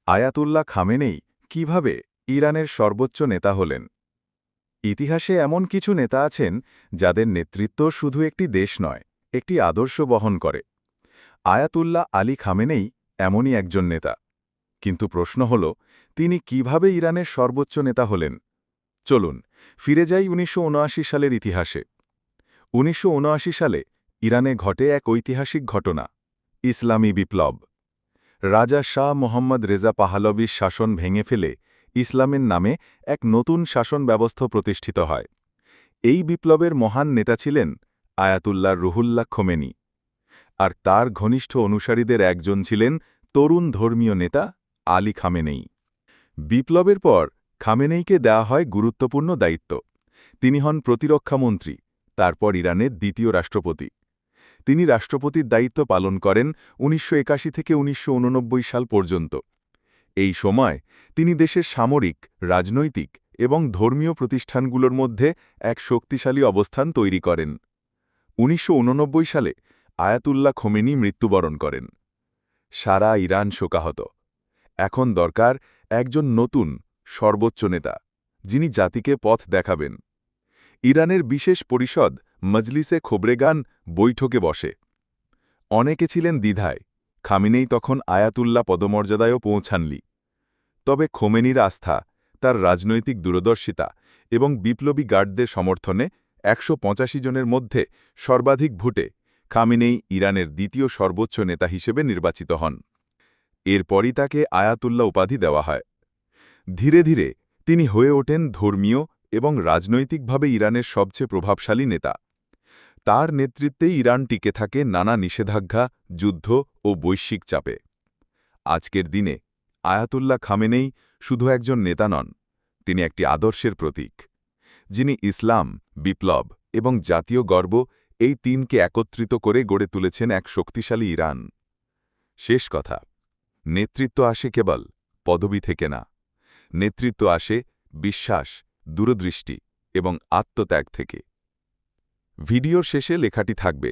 Ayatollah Khamenei কিভাবে ইরানের সর্বোচ্চ নেতা হলেন? ইতিহাসে এমন কিছু নেতা আছেন যাদের নেতৃত্ব শুধু একটি দেশ নয়, একটি আদর্শ বহন করে। আয়াতুল্লাহ আলী খামেনেই এমনই একজন নেতা। কিন্তু প্রশ্ন হল, তিনি কিভাবে ইরানের সর্বোচ্চ নেতা হলেন? চলুন ফিরে যাই ১৯৭৯ সালের ইতিহাসে। ১৯৭৯ সালে ইরানে ঘটে এক ঐতিহাসিক ঘটনা, ইসলামী বিপ্লব। রাজা শাহ মোহাম্মদ রেজা পাহলবির শাসন ভেঙে ফেলে ইসলামের নামে এক নতুন শাসন ব্যবস্থা প্রতিষ্ঠিত হয়। এই বিপ্লবের মহান নেতা ছিলেন আয়াতুল্লাহ রুহুল্লাহ খোমেনি, আর তার ঘনিষ্ঠ অনুসারীদের একজন ছিলেন তরুণ ধর্মীয় নেতা আলী খামেনেই। বিপ্লবের পর খামেনেইকে দেওয়া হয় গুরুত্বপূর্ণ দায়িত্ব। তিনি হন প্রতিরক্ষামন্ত্রী, তারপর ইরানের দ্বিতীয় রাষ্ট্রপতি। তিনি রাষ্ট্রপতির দায়িত্ব পালন করেন ১৯৮১ থেকে ১৯৮৯ সাল পর্যন্ত। এই সময় তিনি দেশের সামরিক, রাজনৈতিক এবং ধর্মীয় প্রতিষ্ঠানগুলোর মধ্যে এক শক্তিশালী অবস্থান তৈরি করেন। ১৯৮৯ সালে আয়াতুল্লাহ খোমেনি মৃত্যুবরণ করেন। সারা ইরান শোকাহত। এখন দরকার একজন নতুন, সর্বোচ্চ নেতা, যিনি জাতিকে পথ দেখাবেন। ইরানের বিশেষ পরিষদ মজলিসে খোবরেগান বৈঠকে বসে। অনেকে ছিলেন দ্বিধায়, খামেনেই তখন আয়াতুল্লাহ পদমর্যাদায়ও পৌঁছাননি। তবে খোমেনির আস্থা, তার রাজনৈতিক দূরদর্শিতা এবং বিপ্লবী গার্ডদের সমর্থনে ১৮৫ জনের মধ্যে সর্বাধিক ভোটে খামেনেই ইরানের দ্বিতীয় সর্বোচ্চ নেতা হিসেবে নির্বাচিত হন। এরপরই তাকে আয়াতুল্লাহ উপাধি দেওয়া হয়। ধীরে ধীরে তিনি হয়ে ওঠেন ধর্মীয় এবং রাজনৈতিকভাবে ইরানের সবচেয়ে প্রভাবশালী নেতা। তার নেতৃত্বেই ইরান টিকে থাকে নানা নিষেধাজ্ঞা, যুদ্ধ ও বৈশ্বিক চাপে। আজকের দিনে আয়াতুল্লাহ খামেনেই শুধু একজন নেতা নন, তিনি একটি আদর্শের প্রতীক, যিনি ইসলাম, বিপ্লব এবং জাতীয় গর্ব এই তিনকে একত্রিত করে গড়ে তুলেছেন এক শক্তিশালী ইরান। শেষ কথা, নেতৃত্ব আসে কেবল পদবি থেকে না, নেতৃত্ব আসে বিশ্বাস, দূরদৃষ্টি এবং আত্মত্যাগ থেকে। ভিডিওর শেষে লেখাটি থাকবে,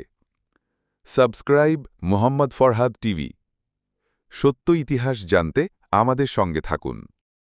সাবস্ক্রাইব মোহাম্মদ ফরহাদ টিভি। সত্য ইতিহাস জানতে আমাদের সঙ্গে থাকুন।